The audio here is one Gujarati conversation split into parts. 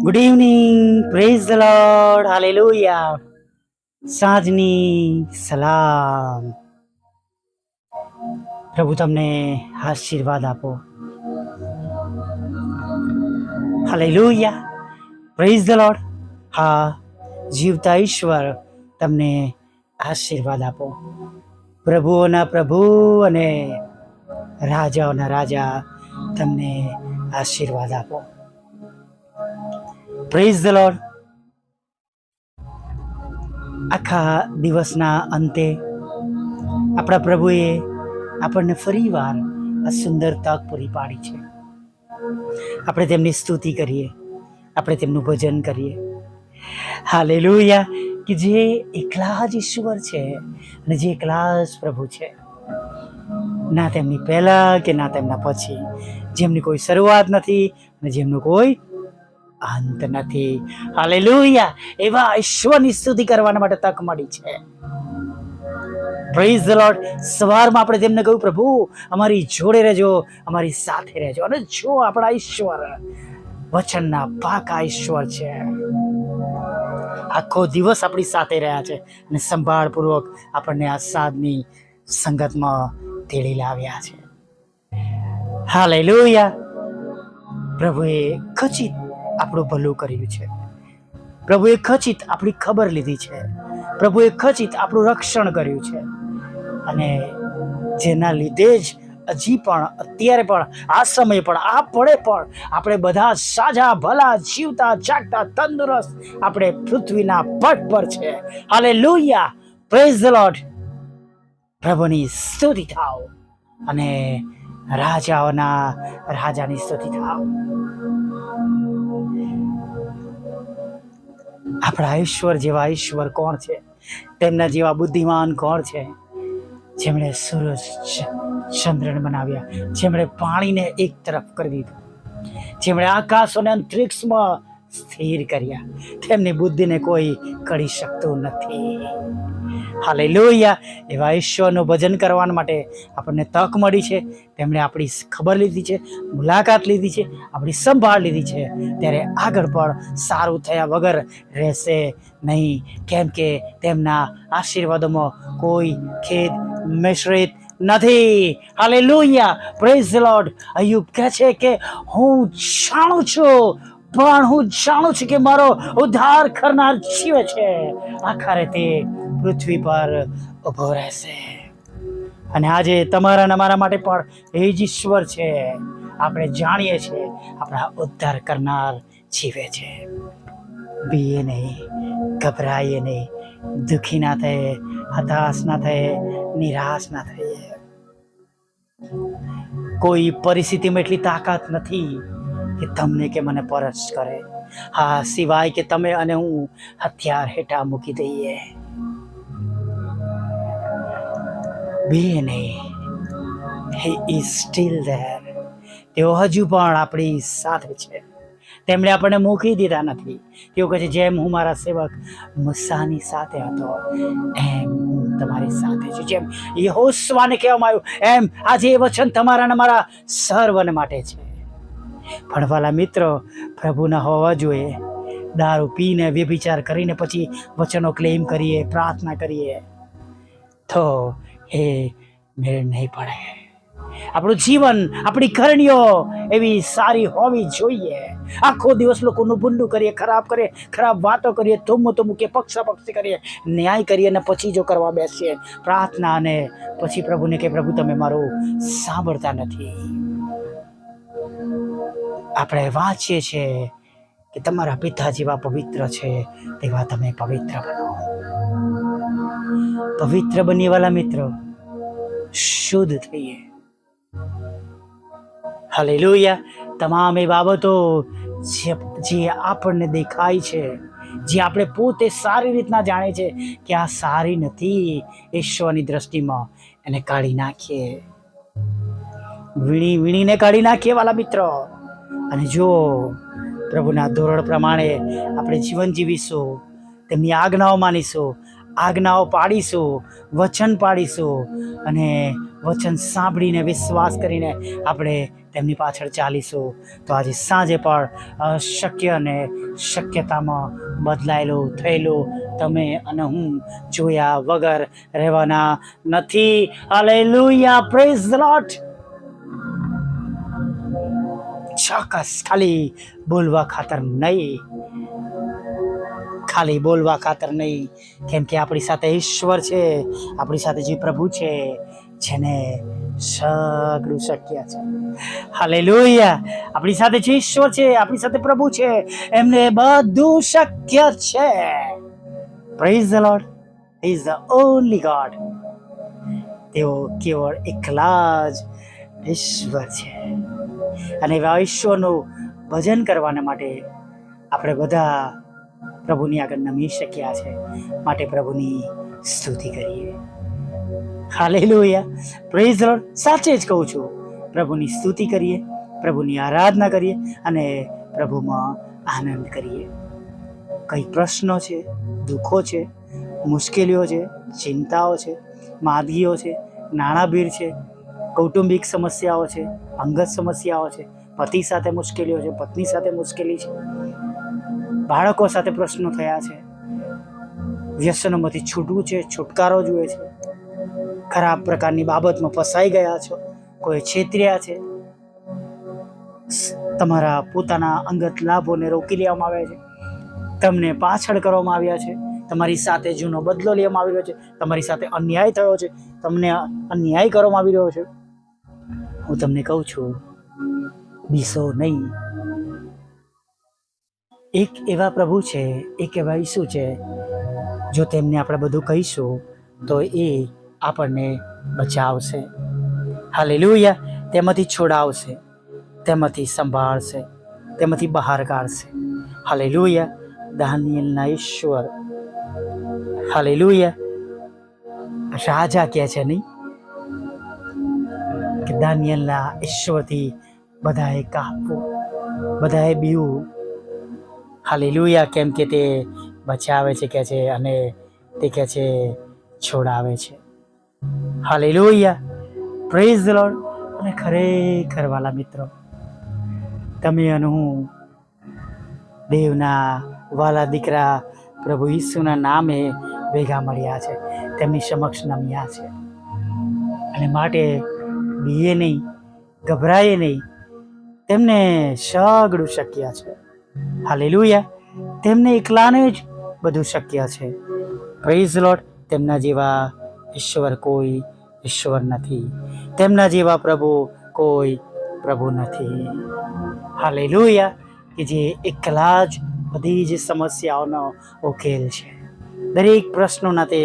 Good evening, praise the lord, hallelujah. સાંજની સલામ. પ્રભુ તમને આશીર્વાદ આપો. Hallelujah, praise the lord. હા, જીવતા ઈશ્વર તમને આશીર્વાદ આપો. પ્રભુઓના પ્રભુ અને રાજાઓના રાજા તમને આશીર્વાદ આપો. Praise the lord. આખા દિવસના અંતે આપણા પ્રભુએ આપણને ફરીવાર આ સુંદર તક પૂરી પાડી છે. આપણે તેમની સ્તુતિ કરીએ, આપણે તેમનું ભજન કરીએ. હાલેલુયા. કે જે એકલા જ ઈશ્વર છે અને જે એકલા જ પ્રભુ છે, ના તેમની પહેલા કે ના તેમના પછી, જેમની કોઈ શરૂઆત નથી અને જેમનું કોઈ અંત નથી. હાલેલુયા. એવા ઈશ્વરની સ્તુતિ કરવાના માટે તક મળી છે. Praise the lord. સવારમાં આપણે તેમને કહ્યું, પ્રભુ અમારી જોડે રહેજો, અમારી સાથે રહેજો. અને જો આપણા ઈશ્વર વચનના પાકા ઈશ્વર છે, આખો દિવસ આપણી સાથે રહ્યા છે અને સંભાળપૂર્વક આપણને આ સાધની સંગતમાં તેડી લાવ્યા છે. હાલેલુયા. પ્રભુએ ખચિત આપણું ભલું કર્યું છે. પ્રભુએ ખચિત આપણી ખબર લીધી છે. પ્રભુએ ખચિત આપણું રક્ષણ કર્યું છે. અને જેના લીધે જ હજી પણ, અત્યારે પણ, આ સમય પણ, આ પળે પણ આપણે બધા સાજા ભલા જીવતા જાગતા તંદુરસ્ત આપણે પૃથ્વીના પટ પર છે. હાલેલુયા. Praise the lord. પ્રભુની સ્તુતિ થાવ અને રાજાઓના રાજાની સ્તુતિ થાવ. આપણા ઈશ્વર જેવા ઈશ્વર કોણ છે? તેમના જેવા બુદ્ધિમાન કોણ છે? જેમણે સૂરજ ચંદ્રને બનાવ્યા, જેમણે પાણીને એક તરફ કરી દીધું, જેમણે આકાશ અને અંતરિક્ષમાં સ્થિર કર્યા, તેમની બુદ્ધિને કોઈ કરી શકતું નથી. હાલેલુયા. એવા ઈશ્વરનું ભજન કરવા માટે આપણને તક મળી છે. તેમણે આપણી ખબર લીધી છે, મુલાકાત લીધી છે, આપણી સંભાળ લીધી છે. ત્યારે આગળ પણ સારું થયા વગર રહેશે નહીં, કેમ કે તેમના આશીર્વાદોમાં કોઈ ખેદ મિશ્રિત નથી. Hallelujah. Praise the lord. Ayyub કહે છે કે હું જાણું છું, પણ હું જાણું છું કે મારો ઉદ્ધાર કરનાર જીવે છે. આખરે તે પૃથ્વી પર ઉભો રહેશે. અને આજે તમારા અને અમારા માટે પણ એ જ ઈશ્વર છે. આપણે જાણીએ છીએ આપણા ઉદ્ધાર કરનાર જીવે છે. બીએ નહીં, ગભરાઈએ નહીં, દુઃખી ના થઈએ, હતાશ ના થઈએ, નિરાશ ના થઈએ. કોઈ પરિસ્થિતિમાં એટલી તાકાત નથી કે તમને કે મને પરશ કરે. હા, સિવાય કે તમે અને હું હથિયાર હેઠા મૂકી દઈએ. Be નહીં, he is still there. તેઓ હજુ પણ આપણી સાથે છે. તેમણે આપણને મૂકી દીધા નથી. તેઓ કહે છે, જેમ હું મારા સેવક મૂસાની સાથે હતો, એમ હું તમારી સાથે છું. જેમ યહોશુઆને કહેવામાં આવ્યું, એમ આજે એ વચન તમારા અને મારા સર્વને માટે છે. પણ વાલા મિત્રો, પ્રભુના હોવા જોઈએ. દારૂ પીને વ્યભિચાર કરીને પછી વચનો ક્લેમ કરીએ, પ્રાર્થના કરીએ તો એ મેળ નહીં પડે. આપણું જીવન, આપણી કરણીઓ એવી સારી હોવી જોઈએ. આખો દિવસ લોકોનું ભૂંડું કરીએ, ખરાબ કરીએ, ખરાબ વાતો કરીએ, ધૂમતો મૂકીએ, પક્ષાપક્ષી કરીએ, ન્યાય કરીએ અને પછી જો કરવા બેસીએ પ્રાર્થના, અને પછી પ્રભુને કે પ્રભુ તમે મારું સાંભળતા નથી. આપણે વાંચીએ છીએ કે તમારા પિતા જેવા પવિત્ર છે તેવા તમે પવિત્ર બનો. પવિત્ર બનીએ વાલા મિત્રો, શુદ્ધ થઈએ. હાલેલુયા. તમામ એ બાબતો જે આપણને દેખાય છે, જે આપણે પોતે સારી રીતના જાણીએ છીએ કે આ સારી નથી, ઈશ્વરની દ્રષ્ટિમાં એને કાઢી નાખીએ. વીણીને કાઢી નાખીએ વાલા મિત્રો. અને જો પ્રભુના ધોરણ પ્રમાણે આપણે જીવન જીવીશું, તેમની આજ્ઞાઓ માનીશું, આજ્ઞાઓ પાડીશું, વચન પાડીશું અને વચન સાંભળીને વિશ્વાસ કરીને આપણે તેમની પાછળ ચાલીશું, તો આજે સાંજે પણ અશક્ય અને શક્યતામાં બદલાયેલું થયેલું તમે અને હું જોયા વગર રહેવાના નથી. Hallelujah, praise the lord. ચોક્કસ ખાલી બોલવા ખાતર નહીં, ખાલી બોલવા ખાતર નહીં, કેમ કે આપણી સાથે ઈશ્વર છે, આપણી સાથે જે પ્રભુ છે, જેને સગળું શક્ય છે. હાલેલુયા, આપણી સાથે જે ઈશ્વર છે, આપણી સાથે પ્રભુ છે, એમને બધું શક્ય છે. Praise the lord. He is the only God. તેઓ કેવળ એકલા જ ઈશ્વર છે અને એવા ઈશ્વરનું ભજન કરવાના માટે આપણે બધા પ્રભુની આગળ નમી શક્યા છે. માટે પ્રભુની સ્તુતિ કરીએ. Hallelujah, praise the lord. સાચે જ કહું છું, પ્રભુની સ્તુતિ કરીએ, પ્રભુની આરાધના કરીએ અને પ્રભુમાં આનંદ કરીએ. કઈ પ્રશ્નો છે, દુઃખો છે, મુશ્કેલીઓ છે, ચિંતાઓ છે, માંદગીઓ છે, નાણાભીર છે, કૌટુંબિક સમસ્યાઓ છે, અંગત સમસ્યાઓ છે, પતિ સાથે મુશ્કેલીઓ છે, પત્ની સાથે મુશ્કેલી છે, બાળકો સાથે પ્રશ્નો થયા છે, વ્યસનોમાંથી છૂટવું છે, છુટકારો જોઈએ છે, ખરાબ પ્રકારની બાબતમાં ફસાઈ ગયા છો, કોઈ છેતર્યા છે, તમારા પોતાના અંગત લાભોને રોકી લેવામાં આવ્યા છે, તમને પાછળ કરવામાં આવ્યા છે, તમારી સાથે જૂનો બદલો લેવામાં આવી રહ્યો છે, તમારી સાથે અન્યાય થયો છે, તમને અન્યાય કરવામાં આવી રહ્યો છે. હું તમને કહું છું, બીસો નહીં. એક એવા પ્રભુ છે, એક એવા ઈસુ છે, જો તેમને આપણે બધું કહીશું તો એ આપણને બચાવશે. હાલેલુયા, તેમાંથી છોડાવશે, તેમાંથી સંભાળશે, તેમાંથી બહાર કાઢશે. હાલેલુયા, દાનિયેલના ઈશ્વર. હાલેલુયા, રાજા કહે છે નહીં કે દાનિયેલના ઈશ્વરથી બધાએ કાપવું, બધાએ બીવું. હાલેલુયા, કેમ કે તે બચાવે છે કે છે અને તે કહે છે છોડાવે છે. Hallelujah, praise the lord. અને ખરેખર વાલા મિત્રો, તમે અને હું દેવના વાલા દીકરા પ્રભુ ઈસુના નામે ભેગા મળ્યા છે, તેમની સમક્ષ નમ્યા છે અને માટે બીએ નહીં, ગભરાઈએ નહીં. તેમને સગળું શક્ય છે. હાલેલુયા, તેમને એકલાને જ બધું શક્ય છે. Praise lord. તેમના જેવા ઈશ્વર કોઈ ઈશ્વર નથી, તેમના જેવા પ્રભુ કોઈ પ્રભુ નથી. હાલેલુયા, કે જે એકલા જ બધી જ સમસ્યાઓનો ઉકેલ છે, દરેક પ્રશ્નોના તે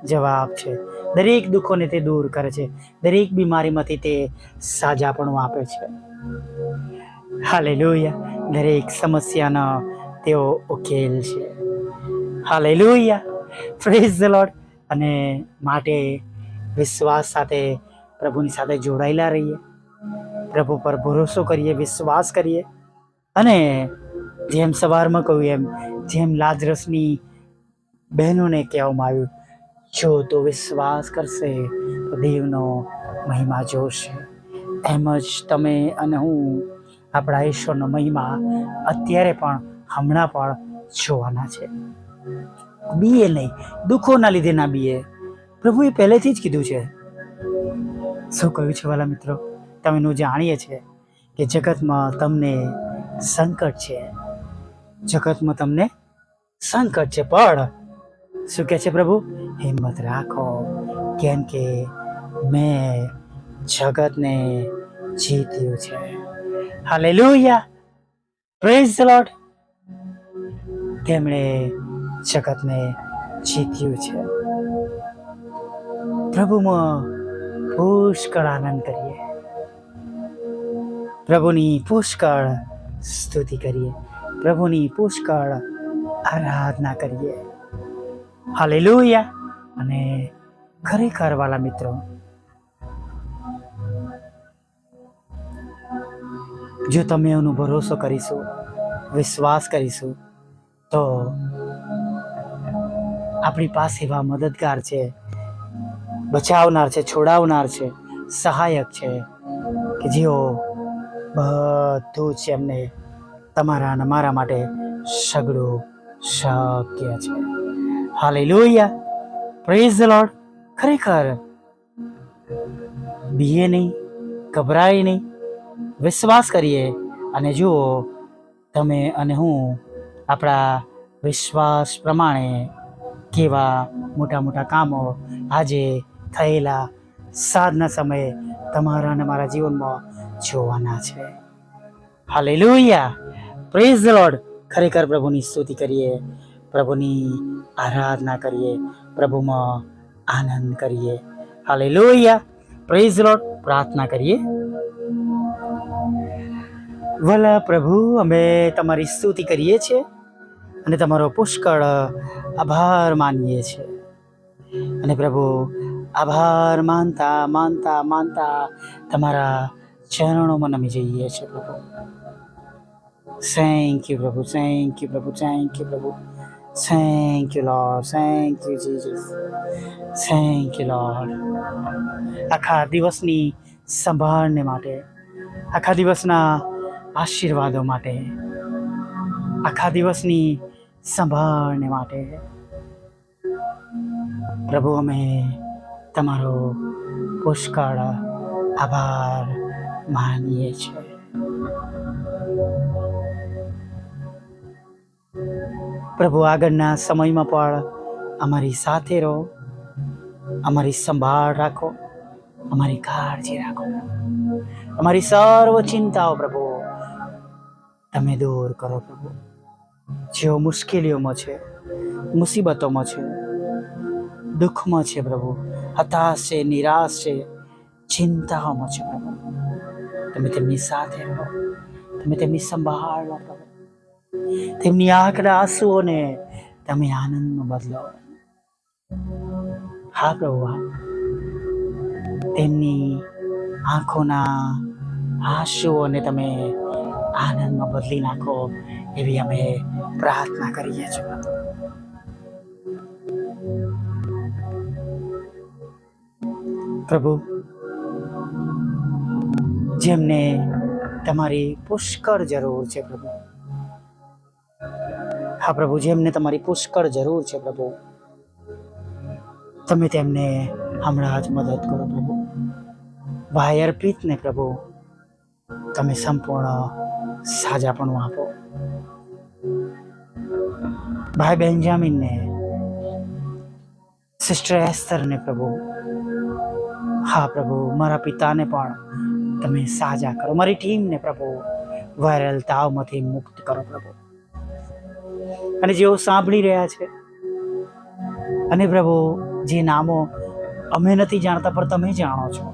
જવાબ છે, દરેક દુઃખોને તે દૂર કરે છે, દરેક બીમારીમાંથી તે સાજાપણું આપે છે. હાલેલુયા, દરેક સમસ્યાનો તેઓ ઉકેલ છે. Hallelujah, praise the lord. અને માટે વિશ્વાસ સાથે પ્રભુની સાથે જોડાયેલા રહીએ, પ્રભુ પર ભરોસો કરીએ, વિશ્વાસ કરીએ. અને જેમ સવારમાં કહ્યું એમ, જેમ લાજરસની બહેનોને કહેવામાં આવ્યું, જો તો વિશ્વાસ કરશે તો દેવનો મહિમા જોશે. એમ જ તમે અને હું આપણા ઈશ્વરનો મહિમા અત્યારે પણ, હમણાં પણ જોવાના છે. બીએ નહીં, દુઃખોના લીધે ના બીએ. પ્રભુએ પહેલેથી જ કીધું છે. શું કહ્યું છે વાલા મિત્રો? તમે જાણીએ છીએ કે જગતમાં તમને સંકટ છે, જગતમાં તમને સંકટ છે, પણ શું કહે છે પ્રભુ? હિંમત રાખો, કેમ કે મેં જગતને જીત્યું છે. Hallelujah, praise the lord. તેમણે જગતને જીત્યું છે. પ્રભુમાં પુષ્કળ આનંદ કરીએ, પ્રભુની પુષ્કળ સ્તુતિ કરીએ, પ્રભુની પુષ્કળ આરાધના કરીએ. હાલેલુયા. અને ખરેખર વાલા મિત્રો, જો તમે એનો ભરોસો કરીશું, વિશ્વાસ કરીશું, તો આપણી પાસે એવા મદદગાર છે, બચાવનાર છે, છોડાવનાર છે, સહાયક છે કે જેઓ બધું જ એમને તમારા અને મારા માટે સગળું શક્ય છે. Hallelujah, praise the lord. ખરેખર બીએ નહીં, ગભરાય નહીં, વિશ્વાસ કરીએ અને જુઓ તમે અને હું આપણા વિશ્વાસ પ્રમાણે કેવા મોટા મોટા કામો આજે થયેલા સાંજના સમયે તમારા અને મારા જીવનમાં જોવાના છે. Hallelujah, praise the lord. ખરેખર પ્રભુની સ્તુતિ કરીએ, પ્રભુની આરાધના કરીએ, પ્રભુમાં આનંદ કરીએ. Hallelujah, praise the lord. પ્રાર્થના કરીએ. ભલા પ્રભુ, અમે તમારી સ્તુતિ કરીએ છીએ અને તમારો પુષ્કળ આભાર માનીએ છીએ. અને પ્રભુ, આભાર માનતા માનતા માનતા તમારા ચરણોમાં નમી જઈએ છીએ પ્રભુ. થેન્ક યુ પ્રભુ, થેન્ક યુ પ્રભુ, થેન્ક યુ પ્રભુ, thank you lord, thank you Jesus, thank you lord. આખા દિવસની સંભાળને માટે, આખા દિવસના આશીર્વાદો માટે, આખા દિવસની સંભાળને માટે પ્રભુ અમે તમારો પુષ્કળ આભાર માનીએ છીએ. પ્રભુ, આગળના સમયમાં પણ અમારી સાથે રહો, અમારી સંભાળ રાખો, અમારી કાળજી રાખો. અમારી સર્વ ચિંતાઓ પ્રભુ તમે દૂર કરો પ્રભુ. જેઓ મુશ્કેલીઓમાં છે, મુસીબતોમાં છે, દુઃખમાં છે પ્રભુ, હતાશ છે, નિરાશ છે, ચિંતાઓમાં છે પ્રભુ, તમે તેમની સાથે રહો, તમે તેમની સંભાળ લો પ્રભુ. તેમની આંખના આંસુઓને તમે આનંદમાં બદલો. હા પ્રભુ, હા, તેમની આંખોના આંસુઓને તમે આનંદમાં બદલી નાખો એવી અમે પ્રાર્થના કરીએ છીએ. પ્રભુ, જેમને તમારી પુષ્કળ જરૂર છે પ્રભુ, હા પ્રભુ, જેમને તમારી પુષ્કળ જરૂર છે પ્રભુ, તમે તેમને હમણાં જ મદદ કરો પ્રભુ. ભાઈ અર્પિતને પ્રભુ તમે સંપૂર્ણ સાજાપણું આપો. ભાઈ બેન્જામિનને, સિસ્ટર એસ્તરને પ્રભુ, હા પ્રભુ, મારા પિતાને પણ તમે સાજા કરો. મારી ટીમને પ્રભુ વાયરલ તાવમાંથી મુક્ત કરો પ્રભુ. અને જેઓ સાંભળી રહ્યા છે અને પ્રભુ જે નામો અમે નથી જાણતા પણ તમે જાણો છો,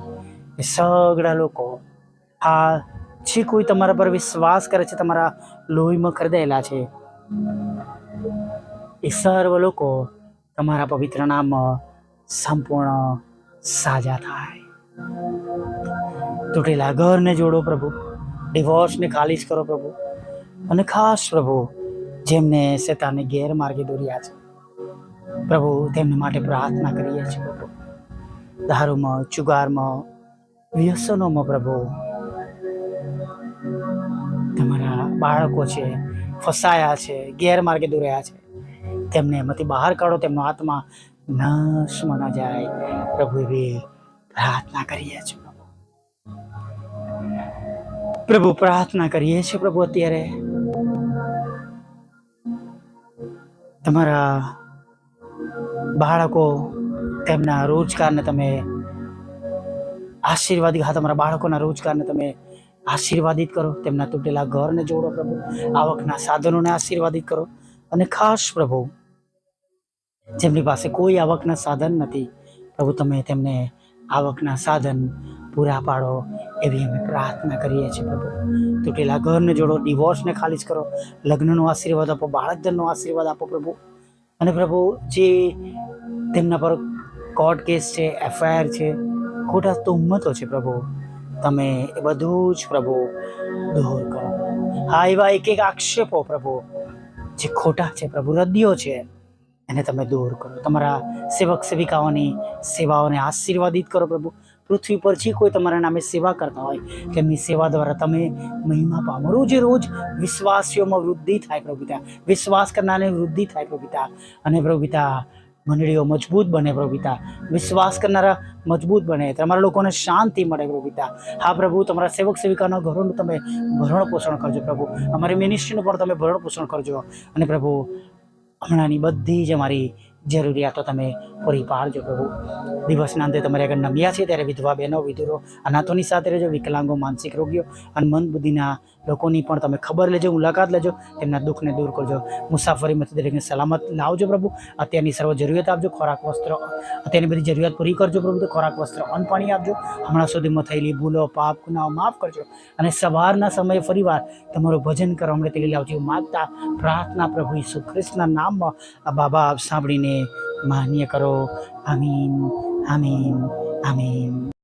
એ સગળા લોકો, હા, જે કોઈ તમારા પર વિશ્વાસ કરે છે, તમારા લોહીમાં ખરીદાયેલા છે, એ સર્વ લોકો તમારા પવિત્ર નામમાં સંપૂર્ણ સાજા થાય. તૂટેલા ઘરને જોડો પ્રભુ, ડિવોર્સને ખાલી કરો પ્રભુ. અને ખાસ પ્રભુ, જેમને શેતાને ગેરમાર્ગે દોર્યા છે પ્રભુ, તેમના માટે પ્રાર્થના કરીએ છીએ પ્રભુ. દારૂમાં, ચુગારમાં, વ્યસનોમાં પ્રભુ તમારા બાળકો છે, ફસાયા છે, ગેરમાર્ગે દોર્યા છે, તેમને એમાંથી બહાર કાઢો, તેમનો આત્મા નાશમાં ન જાય પ્રભુ, એવી પ્રાર્થના કરીએ છીએ પ્રભુ. પ્રાર્થના કરીએ છીએ પ્રભુ, અત્યારે તમારા બાળકો, તેમના રોજગારને તમે આશીર્વાદિત, હા, તમારા બાળકોના રોજગારને તમે આશીર્વાદિત કરો. તેમના તૂટેલા ઘરને જોડો પ્રભુ, આવકના સાધનોને આશીર્વાદિત કરો. અને ખાસ પ્રભુ, જેમની પાસે કોઈ આવકના સાધન નથી પ્રભુ, તમે તેમને આવકના સાધન પૂરા પાડો એવી અમે પ્રાર્થના કરીએ છીએ પ્રભુ. તૂટેલા ઘરને જોડો, ડિવોર્સને ખાલી કરો, લગ્નનો આશીર્વાદ આપો, બાળકધનનો આશીર્વાદ આપો પ્રભુ. અને પ્રભુ, જે તેમના પર કોર્ટ કેસ છે, એફઆઈઆર છે, ખોટા તુહમતો છે પ્રભુ, તમે એ બધું જ પ્રભુ દૂર કરો. હા, એવા એક એક આક્ષેપો પ્રભુ જે ખોટા છે પ્રભુ, રદ્દીઓ છે, એને તમે દૂર કરો. તમારા સેવક સેવિકાઓની સેવાઓને આશીર્વાદિત કરો પ્રભુ. પૃથ્વી પર જે કોઈ તમારા નામે સેવા કરતા હોય તેમની સેવા દ્વારા તમે મહિમા પામો. રોજે રોજ વિશ્વાસીઓમાં વૃદ્ધિ થાય પ્રભુ પિતા, વિશ્વાસ કરનારને વૃદ્ધિ થાય પ્રભુ પિતા. અને પ્રભુ પિતા મંડળીઓ મજબૂત બને પ્રભુ પિતા, વિશ્વાસ કરનારા મજબૂત બને, તમારા લોકોને શાંતિ મળે પ્રભુ પિતા. હા પ્રભુ, તમારા સેવક સેવિકાના ઘરોનું તમે ભરણ પોષણ કરજો પ્રભુ. અમારી મિનિસ્ટ્રીનું પણ તમે ભરણ પોષણ કરજો. અને પ્રભુ હમણાંની બધી જ અમારી જરૂરિયાતો તમે પૂરી પાડજો પ્રભુ. દિવસના અંતે તમારે આગળ નમ્યા છે ત્યારે વિધવા બહેનો, વિધુરો, અનાથોની સાથે રહેજો. વિકલાંગો, માનસિક રોગીઓ અને મંદ બુદ્ધિના લોકોની પણ તમે ખબર લેજો, મુલાકાત લેજો, તેમના દુઃખને દૂર કરજો. મુસાફરીમાંથી દરેકને સલામત લાવજો પ્રભુ. અત્યારની સર્વ જરૂરિયાત આપજો. ખોરાક, વસ્ત્ર, અત્યારની બધી જરૂરિયાત પૂરી કરજો પ્રભુ. તો ખોરાક, વસ્ત્ર, અન્ન, પાણી આપજો. હમણાં સુધીમાં થયેલી ભૂલો, પાપ, ગુનાઓ માફ કરજો. અને સવારના સમયે ફરીવાર તમારું ભજન કરવા અમને તેલી લાવજો માગતા પ્રાર્થના પ્રભુ ઈસુ ખ્રિસ્તના નામમાં આ બાબા આપ સાંભળીને માન્ય કરો. આમીન, આમીન, આમીન.